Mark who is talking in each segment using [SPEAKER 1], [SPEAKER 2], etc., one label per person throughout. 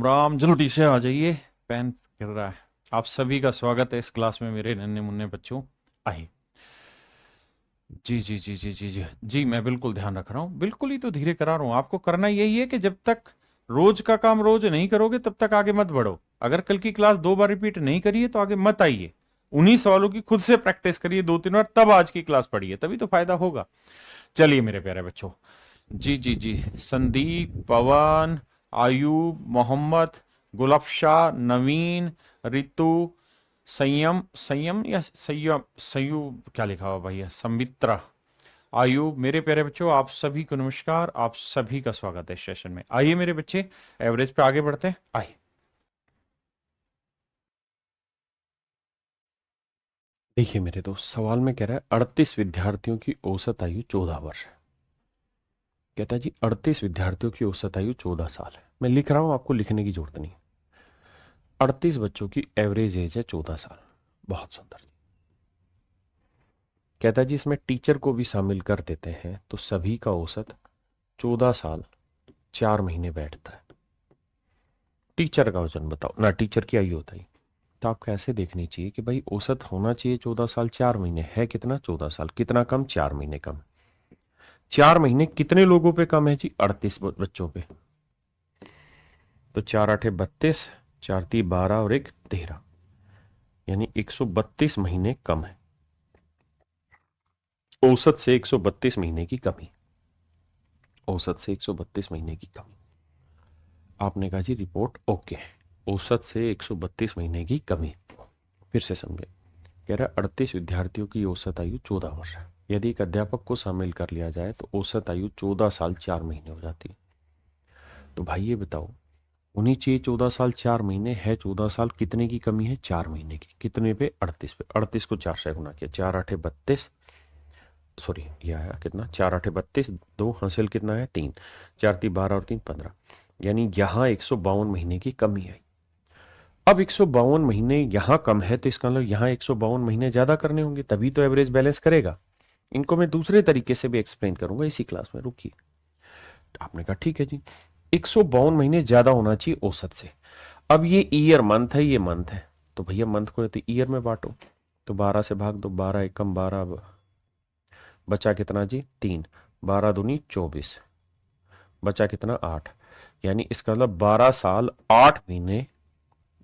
[SPEAKER 1] राम, जल्दी से आ जाइए, पेन गिर रहा है। आप सभी का स्वागत है इस क्लास में, मेरे नन्हे मुन्ने बच्चों। आइए। जी जी जी जी जी जी जी, मैं बिल्कुल ध्यान रख रहा हूँ, बिल्कुल ही तो धीरे करा रहा हूँ। आपको करना यही है कि जब तक रोज का काम रोज नहीं करोगे तब तक आगे मत बढ़ो। अगर कल की क्लास 2 बार रिपीट नहीं करिए तो आगे मत आइए। उन्हीं सवालों की खुद से प्रैक्टिस करिए 2-3 बार, तब आज की क्लास पढ़िए, तभी तो फायदा होगा। चलिए मेरे प्यारे बच्चों। जी जी जी। संदीप, पवन, आयूब, मोहम्मद, गुलाब शाह, नवीन, रितु, संयम, संयम या संयम, संयू क्या लिखा हुआ भैया, संमित्रा, आयुब, मेरे प्यारे बच्चों, आप सभी को नमस्कार। आप सभी का स्वागत है इस सेशन में। आइए मेरे बच्चे, एवरेज पे आगे बढ़ते हैं। आइए। देखिए मेरे दोस्त, सवाल में कह रहा है 38 विद्यार्थियों की औसत आयु 14 वर्ष है। कहता है जी 38 विद्यार्थियों की औसत आयु 14 साल है। मैं लिख रहा हूं, आपको लिखने की जरूरत नहीं। 38 बच्चों की एवरेज एज है 14 साल। बहुत सुंदर। कहता है जी इसमें टीचर को भी शामिल कर देते हैं तो सभी का औसत 14 साल 4 महीने बैठता है। टीचर का वजन बताओ ना, टीचर की आयु बताइए। तो आपको ऐसे देखनी चाहिए कि भाई औसत होना चाहिए 14 साल 4 महीने, है कितना 14 साल, कितना कम 4 महीने कम। 4 महीने कितने लोगों पे कम है जी, 38 बच्चों पे। तो 4 8 32, 4 3 12 और 1 13, यानी 132 महीने कम है। औसत से 132 महीने की कमी। औसत से 132 महीने की कमी। आपने कहा जी रिपोर्ट ओके। औसत से 132 महीने की कमी। फिर से समझे। कह रहा है 38 विद्यार्थियों की औसत आयु 14 वर्ष है। यदि एक अध्यापक को शामिल कर लिया जाए तो औसत आयु 14 साल 4 महीने हो जाती है। तो भाई ये बताओ, होनी चाहिए 14 साल 4 महीने, है 14 साल, कितने की कमी है 4 महीने की। कितने पे, 38 पे। 38 को 4 से गुना किया, 4 8 32, सॉरी यह आया कितना, 4 8 32, 2 हासिल कितना है 3, 4 3 12 और 3 15, यानी यहाँ 152 महीने की कमी आई। अब 152 महीने यहां कम है तो इसका मतलब यहां 152 महीने ज्यादा करने होंगे, तभी तो एवरेज बैलेंस करेगा। इनको मैं दूसरे तरीके से भी एक्सप्लेन करूंगा इसी क्लास में, रुकिए। आपने कहा ठीक है जी, 152 महीने ज्यादा होना चाहिए औसत से। अब ये ईयर मंथ है, ये मंथ है, तो भैया मंथ को तो ईयर में बांटो। तो 12 से भाग दो, 12 एकम 12, बचा कितना जी 3, 12 दूनी 24, बचा कितना 8, यानी इसका मतलब 12 साल 8 महीने।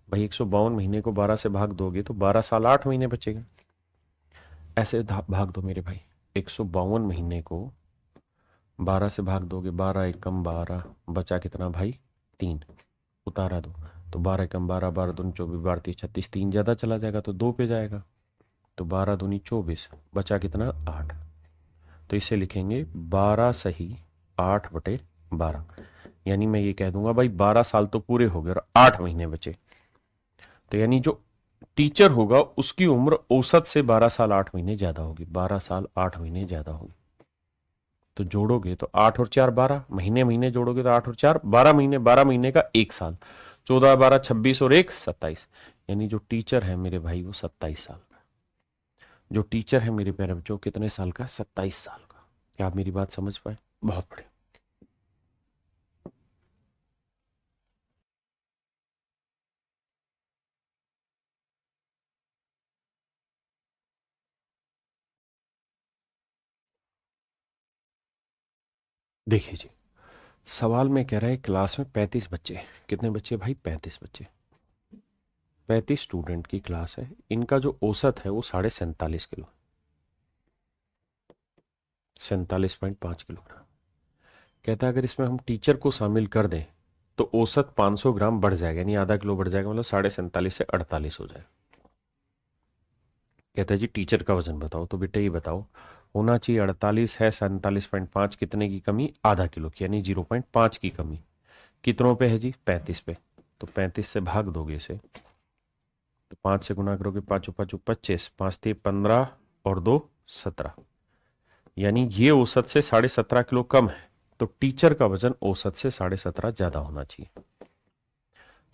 [SPEAKER 1] भाई 152 महीने को 12 से भाग दोगे तो 12 साल 8 महीने बचेगा। ऐसे भाग दो मेरे भाई, 152 महीने को 12 से भाग दोगे, 12 एकम 12, बचा कितना भाई 3, उतारा दो। तो 12 एकम 12, 12 दूनी 24, 12 3 36, 3 ज्यादा चला जाएगा तो 2 पे जाएगा। तो 12 दूनी 24, बचा कितना 8। तो इसे लिखेंगे 12 सही 8/12, यानी मैं ये कह दूंगा भाई 12 साल तो पूरे हो गए और 8 महीने बचे। तो यानी जो टीचर होगा उसकी उम्र औसत से 12 साल 8 महीने ज्यादा होगी, 12 साल 8 महीने ज्यादा होगी। तो जोड़ोगे तो 8 और 4 12, महीने महीने जोड़ोगे तो 8 और 4 12 महीने, 12 महीने का 1 साल, 14 12 26 और 1 27, यानी जो टीचर है मेरे भाई वो 27 साल का। जो टीचर है मेरे प्यारे बच्चों कितने साल का, 27 साल का। क्या आप मेरी बात समझ पाए? बहुत बढ़िया। देखिए जी, सवाल में कह रहा है क्लास में 35 बच्चे। कितने बच्चे भाई, 35 बच्चे। 35 स्टूडेंट की क्लास है, इनका जो औसत है वो 47.5 किलो, 47.5 किलोग्राम। कहता है अगर इसमें हम टीचर को शामिल कर दें तो औसत 500 ग्राम बढ़ जाएगा, यानी आधा किलो बढ़ जाएगा, मतलब 47.5 से 48 हो जाएगा। कहता है जी टीचर का वजन बताओ। तो बेटा ये बताओ, होना चाहिए 48 है, 47.5, कितने की कमी, आधा किलो की, यानी 0.5 की कमी। कितनों पे है जी, 35 पे। तो 35 से भाग दोगे इसे, तो 5 से गुना करोगे, 5 5 25, 5 3 15 और 2 17, यानी ये औसत से 17.5 किलो कम है। तो टीचर का वजन औसत से 17.5 ज्यादा होना चाहिए।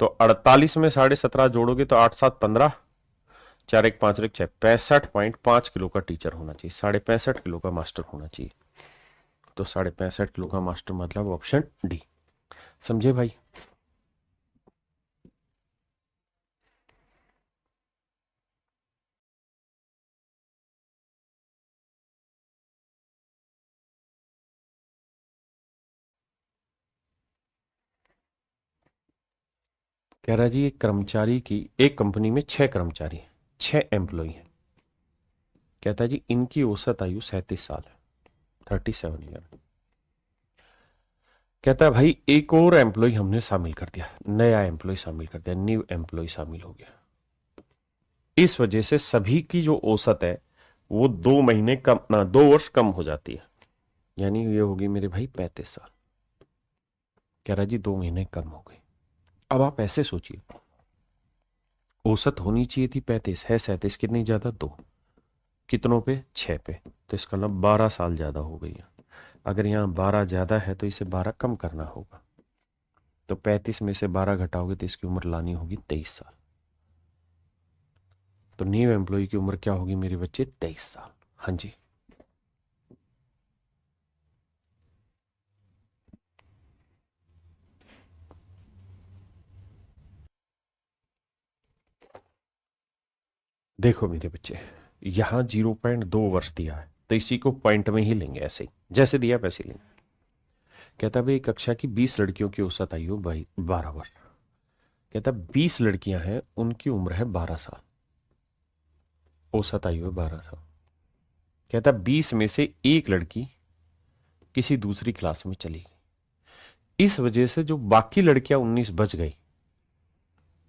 [SPEAKER 1] तो 48 में 17.5 जोड़ोगे तो 8 7 15, 4 1 5 1 6, 65.5 किलो का टीचर होना चाहिए, 65.5 किलो का मास्टर होना चाहिए। तो 65.5 किलो का मास्टर मतलब ऑप्शन डी। समझे भाई? कह रहा जी एक कर्मचारी की, एक कंपनी में 6 कर्मचारी हैं, 6 एम्प्लॉय हैं। कहता है जी इनकी औसत आयु 37 साल है, 37 ईयर। कहता है भाई एक और एम्प्लॉय हमने शामिल कर दिया, नया एम्प्लॉय शामिल कर दिया, न्यू एम्प्लॉय शामिल हो गया। इस वजह से सभी की जो औसत है वो 2 महीने कम ना 2 वर्ष कम हो जाती है, यानी ये होगी मेरे भाई 35 साल। कह रहा जी 2 महीने कम हो गई। अब आप ऐसे सोचिए, औसत होनी चाहिए थी 35, है 37, कितनी ज्यादा, 2, कितनों पे, 6 पे, तो इसका मतलब 12 साल ज्यादा हो गई है। अगर यहाँ 12 ज्यादा है तो इसे 12 कम करना होगा, तो 35 में से 12 घटाओगे तो इसकी उम्र लानी होगी 23 साल। तो न्यू एम्प्लॉय की उम्र क्या होगी मेरे बच्चे, 23 साल। हाँ जी। देखो मेरे बच्चे, यहाँ 0.2 वर्ष दिया है तो इसी को पॉइंट में ही लेंगे, ऐसे ही जैसे दिया वैसे ही लेंगे। कहता भाई कक्षा की 20 लड़कियों की औसत आयु 12 वर्ष। कहता 20 लड़कियां हैं, उनकी उम्र है 12 साल, औसत आयु है 12 साल। कहता 20 में से एक लड़की किसी दूसरी क्लास में चली गई, इस वजह से जो बाकी लड़कियां 19 बच गई,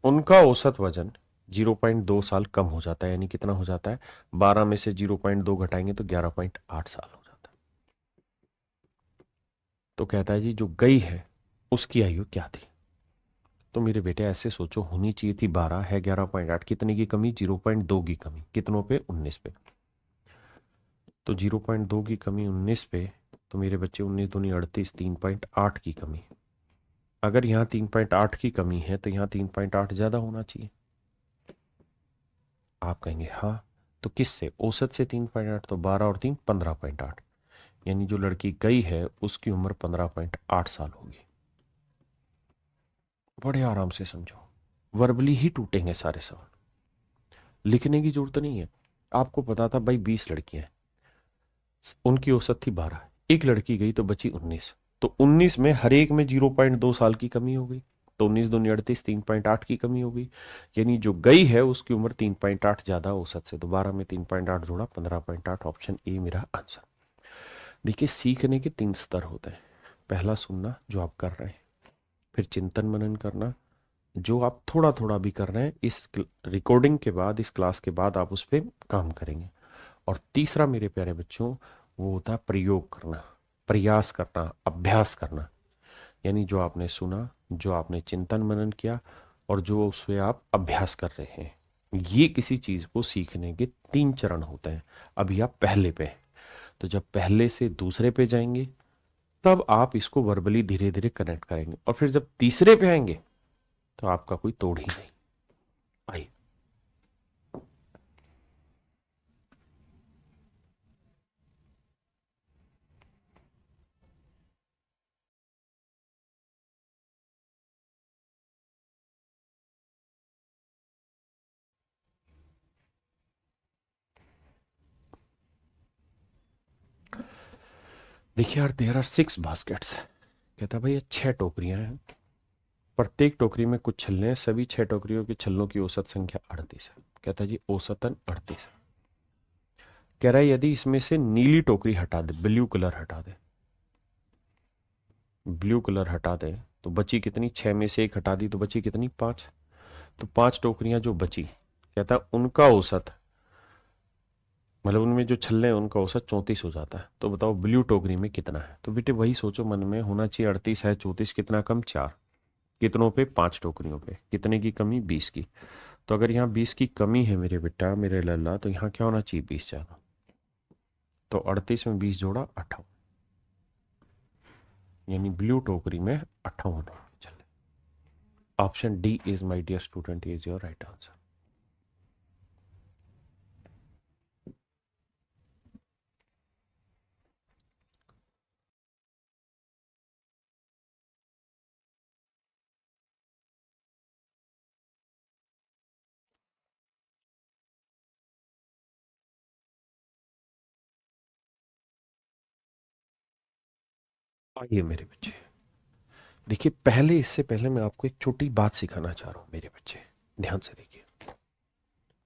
[SPEAKER 1] उनका औसत वजन 0.2 साल कम हो जाता है। यानी कितना हो जाता है, 12 में से 0.2 घटाएंगे तो 11.8 साल हो जाता है। तो कहता है जी जो गई है उसकी आयु क्या थी। तो मेरे बेटे ऐसे सोचो, होनी चाहिए थी 12, है 11.8, कितने की कमी, 0.2 की कमी, कितनों पे, 19 पे। तो 0.2 की कमी 19 पे, तो मेरे बच्चे 19 दूनी 38, 3.8 की कमी। अगर यहाँ 3.8 की कमी है तो यहाँ 3.8 ज्यादा होना चाहिए। आप कहेंगे हाँ, तो किससे, औसत से 3.8, तो 12 और 3 15.8, यानी जो लड़की गई है उसकी उम्र 15.8 साल होगी। बड़े आराम से समझो, वर्बली ही टूटेंगे सारे सवाल, लिखने की जरूरत नहीं है। आपको पता था भाई 20 लड़कियां हैं, उनकी औसत थी 12, एक लड़की गई तो बची 19, तो 19 में हर एक में 0.2 साल की कमी हो गई, तो 19 दूनी 38, 3.8 की कमी हो गई। यानी जो गई है उसकी उम्र 3.8 ज्यादा औसत से, तो 12 में 3.8 जोड़ा 15.8, ऑप्शन ए मेरा आंसर। देखिए सीखने के 3 स्तर होते हैं, पहला सुनना जो आप कर रहे हैं, फिर चिंतन मनन करना जो आप थोड़ा थोड़ा भी कर रहे हैं, इस रिकॉर्डिंग के बाद, इस क्लास के बाद आप उस पर काम करेंगे, और तीसरा मेरे प्यारे बच्चों वो होता है प्रयोग करना, प्रयास करना, अभ्यास करना। यानी जो आपने सुना, जो आपने चिंतन मनन किया, और जो उस पर आप अभ्यास कर रहे हैं, ये किसी चीज को सीखने के 3 चरण होते हैं। अभी आप पहले पे हैं, तो जब पहले से दूसरे पे जाएंगे तब आप इसको वर्बली धीरे धीरे कनेक्ट करेंगे, और फिर जब तीसरे पे आएंगे तो आपका कोई तोड़ ही नहीं। आइए। देखिए यार, देयर आर 6 बास्केट्स। कहता भैया 6 टोकरियां हैं, प्रत्येक टोकरी में कुछ छल्ले हैं, सभी 6 टोकरियों के छल्लों की औसत संख्या 38 है। कहता जी औसतन 38 है। कह रहा है यदि इसमें से नीली टोकरी हटा दे, ब्लू कलर हटा दे, ब्लू कलर हटा दे तो बची कितनी, 6 में से 1 हटा दी तो बची कितनी, 5। तो 5 टोकरियां जो बची, कहता उनका औसत, मतलब उनमें जो छल्ले हैं उनका औसत 34 हो जाता है। तो बताओ ब्लू टोकरी में कितना है। तो बेटे वही सोचो मन में, होना चाहिए 38 है, 34 कितना कम, 4, कितनों पे, 5 टोकरियों पे, कितने की कमी, 20 की। तो अगर यहाँ 20 की कमी है मेरे बेटा, मेरे लल्ला, तो यहाँ क्या होना चाहिए, 20 ज्यादा। तो 38 में 20 जोड़ा 58, यानी ब्लू टोकरी में 58 होंगे। चले, option D is my dear student is your right answer. आइए मेरे बच्चे, देखिए, पहले इससे पहले मैं आपको एक छोटी बात सिखाना चाह रहा हूं मेरे बच्चे, ध्यान से देखिए।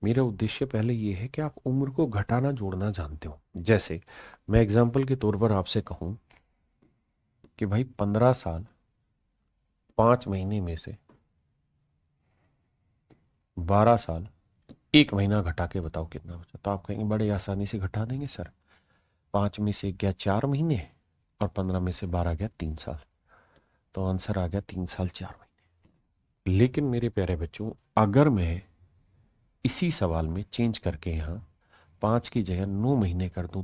[SPEAKER 1] मेरा उद्देश्य पहले ये है कि आप उम्र को घटाना जोड़ना जानते हो। जैसे मैं एग्जाम्पल के तौर पर आपसे कहूं कि भाई 15 साल 5 महीने में से 12 साल 1 महीना घटा के बताओ कितना बचा। तो आप कहेंगे बड़े आसानी से घटा देंगे सर, 5 में से गया 4 महीने और 15 में से 12 गया 3 साल, तो आंसर आ गया 3 साल 4 महीने। लेकिन मेरे प्यारे बच्चों, अगर मैं इसी सवाल में चेंज करके यहां 5 की जगह 9 महीने कर दूं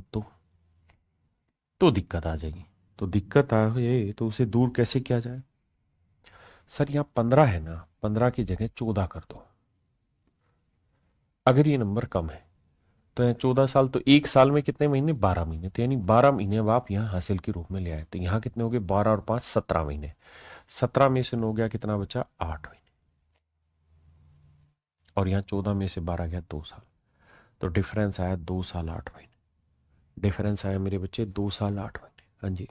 [SPEAKER 1] तो दिक्कत आ जाएगी। तो दिक्कत आए तो उसे दूर कैसे किया जाए? सर यहां 15 है ना, 15 की जगह 14 कर दो। अगर ये नंबर कम है तो यहाँ 14 साल, तो 1 साल में कितने महीने? 12 महीने। तो यानी 12 महीने अब आप यहाँ हासिल के रूप में ले आए। तो यहाँ कितने हो गए? 12 और 5 17 महीने। 17 में से 9 गया, कितना बचा? 8 महीने। और यहाँ 14 में से 12 गया 2 साल, तो डिफरेंस आया 2 साल 8 महीने। डिफरेंस आया मेरे बच्चे 2 साल 8 महीने। हाँ जी,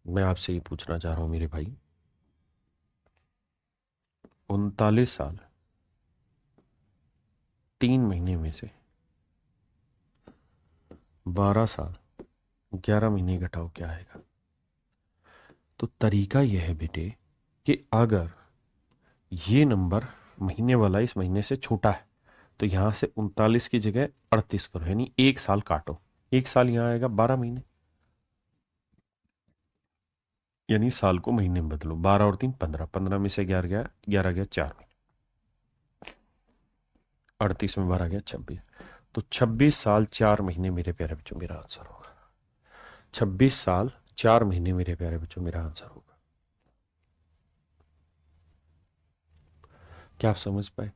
[SPEAKER 1] मैं आपसे ये पूछना चाह रहा हूं मेरे भाई, 39 साल 3 महीने में से 12 साल 11 महीने घटाओ, क्या आएगा? तो तरीका यह है बेटे कि अगर ये नंबर महीने वाला इस महीने से छोटा है तो यहां से 39 की जगह 38 करो, यानी 1 साल काटो। 1 साल यहां आएगा 12 महीने, यानी साल को महीने में बदलो। 12 और 3 15, 15 में से 11 गया, 11 गया 4 महीने, 38 में 12 गया 26। तो 26 साल 4 महीने मेरे प्यारे बच्चों मेरा आंसर होगा। 26 साल 4 महीने मेरे प्यारे बच्चों मेरा आंसर होगा। क्या आप समझ पाए?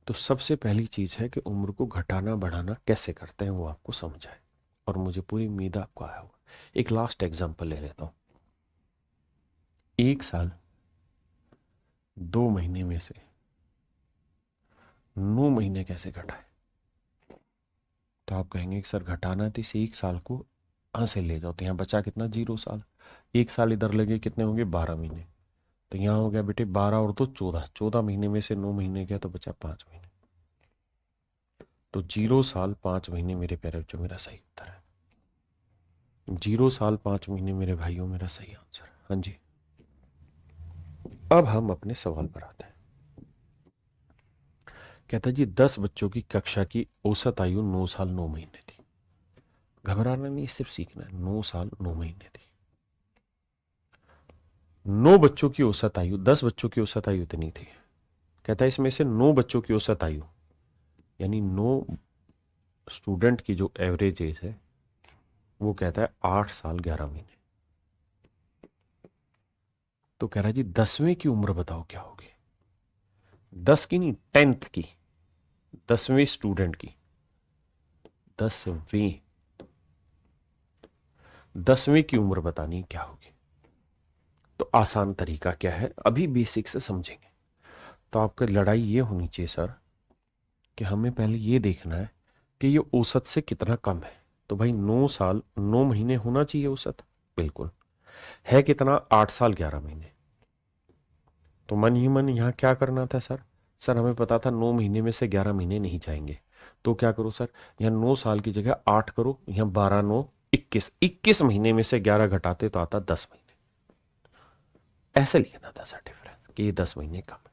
[SPEAKER 1] तो सबसे पहली चीज है कि उम्र को घटाना बढ़ाना कैसे करते हैं वो आपको समझ आए, और मुझे पूरी उम्मीद है आपको आया होगा। एक लास्ट एग्जांपल ले लेता हूं। 1 साल 2 महीने में से 9 महीने कैसे घटाए? तो आप कहेंगे कि सर घटाना है तो इसे 1 साल को यहां से ले जाओ, तो यहाँ बचा कितना? 0 साल। 1 साल इधर लगे, कितने होंगे? 12 महीने। तो यहाँ हो गया बेटे 12 और 2 14, 14 महीने में से 9 महीने गया तो बचा 5 महीने। तो 0 साल 5 महीने मेरे प्यारे बच्चों मेरा सही उत्तर है। 0 साल 5 महीने मेरे भाइयों मेरा सही आंसर। हाँ जी, अब हम अपने सवाल पर आते हैं। कहता है जी 10 बच्चों की कक्षा की औसत आयु 9 साल 9 महीने थी। घबराना नहीं, सिर्फ सीखना है। 9 साल 9 महीने थी। 9 बच्चों की औसत आयु, 10 बच्चों की औसत आयु इतनी थी। कहता है इसमें से 9 बच्चों की औसत आयु, यानी 9 स्टूडेंट की जो एवरेज एज है वो कहता है 8 साल 11 महीने। तो कह रहा है जी 10वें की उम्र बताओ क्या होगी? 10 की नहीं, 10th की, 10वें स्टूडेंट की, 10वीं 10वें की उम्र बतानी क्या होगी? तो आसान तरीका क्या है, अभी बेसिक से समझेंगे। तो आपकी लड़ाई ये होनी चाहिए सर कि हमें पहले ये देखना है कि ये औसत से कितना कम है। तो भाई 9 साल 9 महीने होना चाहिए औसत, बिल्कुल। है कितना? 8 साल 11 महीने। तो मन ही मन यहां क्या करना था सर? सर हमें पता था 9 महीने में से 11 महीने नहीं जाएंगे, तो क्या करो सर, यहाँ 9 साल की जगह 8 करो, यहाँ 12 9 21, 21 महीने में से 11 घटाते तो आता 10 महीने। ऐसे लिखना था सर डिफरेंस कि ये 10 महीने कम है।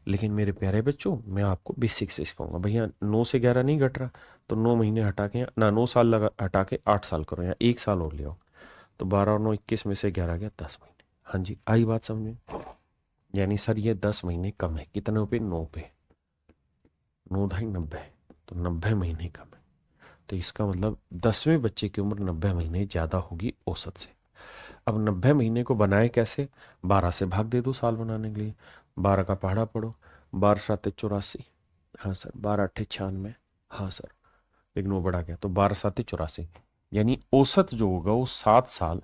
[SPEAKER 1] लेकिन मेरे प्यारे बच्चों मैं आपको बेसिक से सिखाऊंगा। भैया 9 से 11 नहीं घट रहा, तो 9 महीने हटा के ना 9 साल लगा हटा के 8 साल करो, या 1 साल और ले आओ। तो 12 और 9 21 में से 11 गया 10 महीने। हाँ जी, आई बात समझ में? यानी सर ये 10 महीने कम है, कितने पे? 9 पे। 9 × 9 = 90, तो 90 महीने कम है। तो इसका मतलब 10वें बच्चे की उम्र 90 महीने ज्यादा होगी औसत से। अब 90 महीने को बनाए कैसे? 12 से भाग दे दो साल बनाने के लिए। 12 का पहाड़ा पढ़ो, 12 × 7 = 84। हाँ सर, 12 × 8 = 96। हाँ सर, एक 9 बढ़ा गया, तो 12 × 7 = 84। यानी औसत जो होगा वो 7 साल,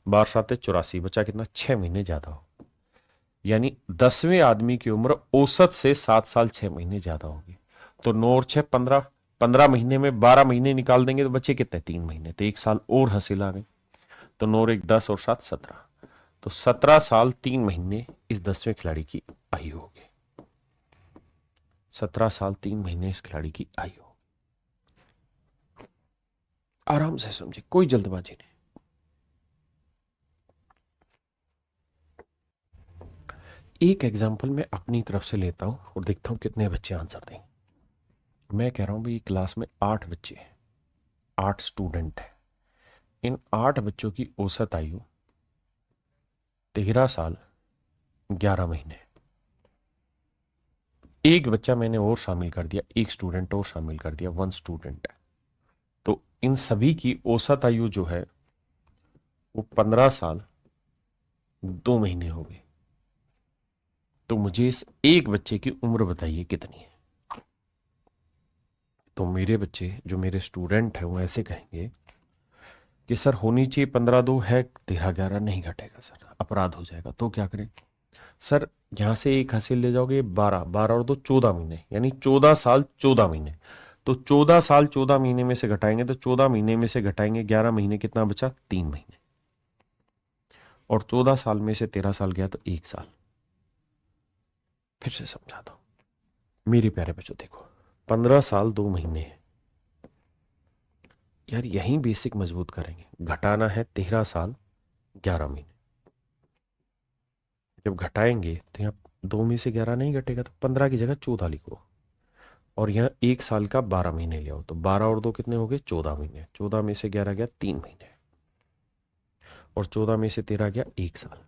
[SPEAKER 1] 12 × 7 = 84, बचा कितना? 6 महीने ज्यादा हो। यानी 10वें आदमी की उम्र औसत से 7 साल 6 महीने ज्यादा होगी। तो 9 और 6 15, 15 महीने में 12 महीने निकाल देंगे तो बचे कितने? 3 महीने। तो 1 साल और हासिल आ गए। तो 9 और 1 10 और 7 17। तो 17 साल 3 महीने इस 10वें खिलाड़ी की आयु होगी। 17 साल 3 महीने इस खिलाड़ी की आयु होगी। आराम से समझे, कोई जल्दबाजी नहीं। एक एग्जाम्पल मैं अपनी तरफ से लेता हूं और देखता हूं कितने बच्चे आंसर देंगे। मैं कह रहा हूं भाई क्लास में 8 बच्चे हैं, 8 स्टूडेंट हैं। इन 8 बच्चों की औसत आयु 13 साल 11 महीने। एक बच्चा मैंने और शामिल कर दिया, एक स्टूडेंट और शामिल कर दिया, 1 स्टूडेंट है। तो इन सभी की औसत आयु जो है वो 15 साल 2 महीने हो गई। तो मुझे इस एक बच्चे की उम्र बताइए कितनी है। तो मेरे बच्चे जो मेरे स्टूडेंट है वो ऐसे कहेंगे कि सर होनी चाहिए 15 2 है, 13 11 नहीं घटेगा सर, अपराध हो जाएगा। तो क्या करें सर, यहां से एक हासिल ले जाओगे, 12 12 और 2 14 महीने, यानी 14 साल 14 महीने। तो 14 साल 14 महीने में से घटाएंगे तो 14 महीने में से घटाएंगे 11 महीने, कितना बचा 3 महीने। और 14 साल में से 13 साल गया तो 1 साल। फिर से समझाता हूं मेरे प्यारे बच्चों, देखो 15 साल 2 महीने है यार, यही बेसिक मजबूत करेंगे। घटाना है 13 साल 11 महीने। जब घटाएंगे तो यहाँ 2 में से 11 नहीं घटेगा, तो 15 की जगह 14 लिखो। और यहाँ 1 साल का 12 महीने ले आओ, तो 12 और 2 कितने हो गए 14 महीने। 14 में से 11 गया 3 महीने, और 14 में से 13 गया 1 साल।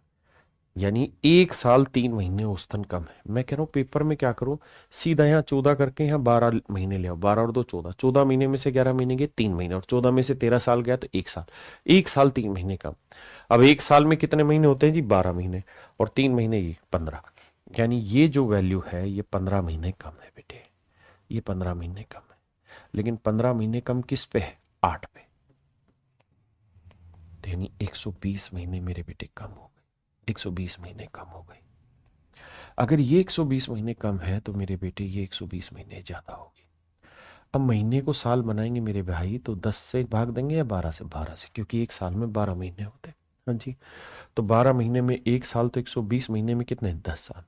[SPEAKER 1] यानी 1 साल 3 महीने औसतन कम है। मैं कह रहा हूँ पेपर में क्या करो, सीधा यहाँ 14 करके यहाँ 12 महीने ले आओ, 12 और 2 14, 14 महीने में से 11 महीने गए 3 महीने, और 14 में से 13 साल गया तो 1 साल। 1 साल 3 महीने कम। अब 1 साल में कितने महीने होते हैं जी 12 महीने, और 3 महीने ये 15। यानी ये जो वैल्यू है ये 15 महीने कम है बेटे, ये 15 महीने कम है। लेकिन 15 महीने कम किस पे है, 8 पे। तो यानी 120 महीने मेरे बेटे कम हो गए, 120 महीने कम हो गए। अगर ये 120 महीने कम है तो मेरे बेटे ये 120 महीने ज्यादा होगी। अब महीने को साल बनाएंगे मेरे भाई, तो 10 से भाग देंगे या 12 से, 12 से, क्योंकि एक साल में 12 महीने होते हैं। हाँ जी, तो 12 महीने में 1 साल, तो 120 महीने में कितने 10 साल।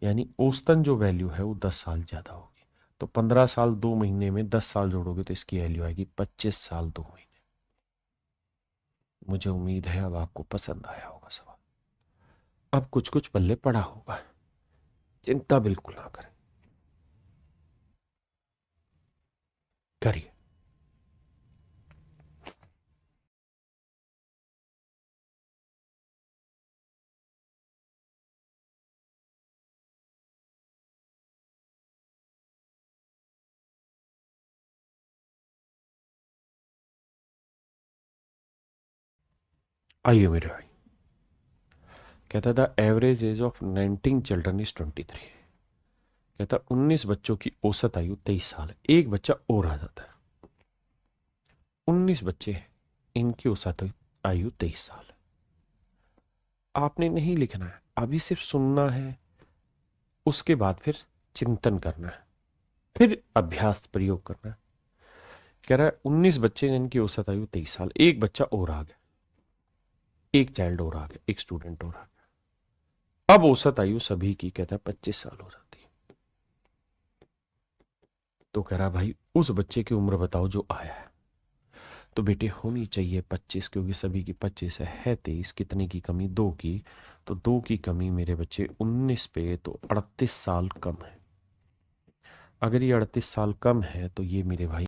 [SPEAKER 1] यानी औसतन जो वैल्यू है वो 10 साल ज्यादा होगी। तो 15 साल 2 महीने में 10 साल जोड़ोगे तो इसकी वैल्यू आएगी 25 साल 2 महीने। मुझे उम्मीद है अब आपको पसंद आया होगा सवाल, अब कुछ कुछ पल्ले पड़ा होगा, चिंता बिल्कुल ना करें, करिए। आइए मेरे भाई, कहता था average age of 19 children is 23। कहता 19 बच्चों की औसत आयु 23 साल है। एक बच्चा और आ जाता है, 19 बच्चे हैं, इनकी औसत आयु 23 साल है। आपने नहीं लिखना है, अभी सिर्फ सुनना है, उसके बाद फिर चिंतन करना है, फिर अभ्यास प्रयोग करना है। कह रहा है 19 बच्चे जिनकी औसत आयु 23 साल, एक बच्चा और आ गया, एक चाइल्ड और आ गया, एक स्टूडेंट और आ गया। अब औसत आयु सभी की कहता है 25 साल हो जाती है। तो कह रहा भाई उस बच्चे की उम्र बताओ जो आया है। तो बेटे होनी चाहिए 25, क्योंकि सभी की 25 है 23, कितने की कमी 2 की, तो 2 की कमी मेरे बच्चे 19 पे, तो 38 साल कम है। अगर ये 38 साल कम है तो ये मेरे भाई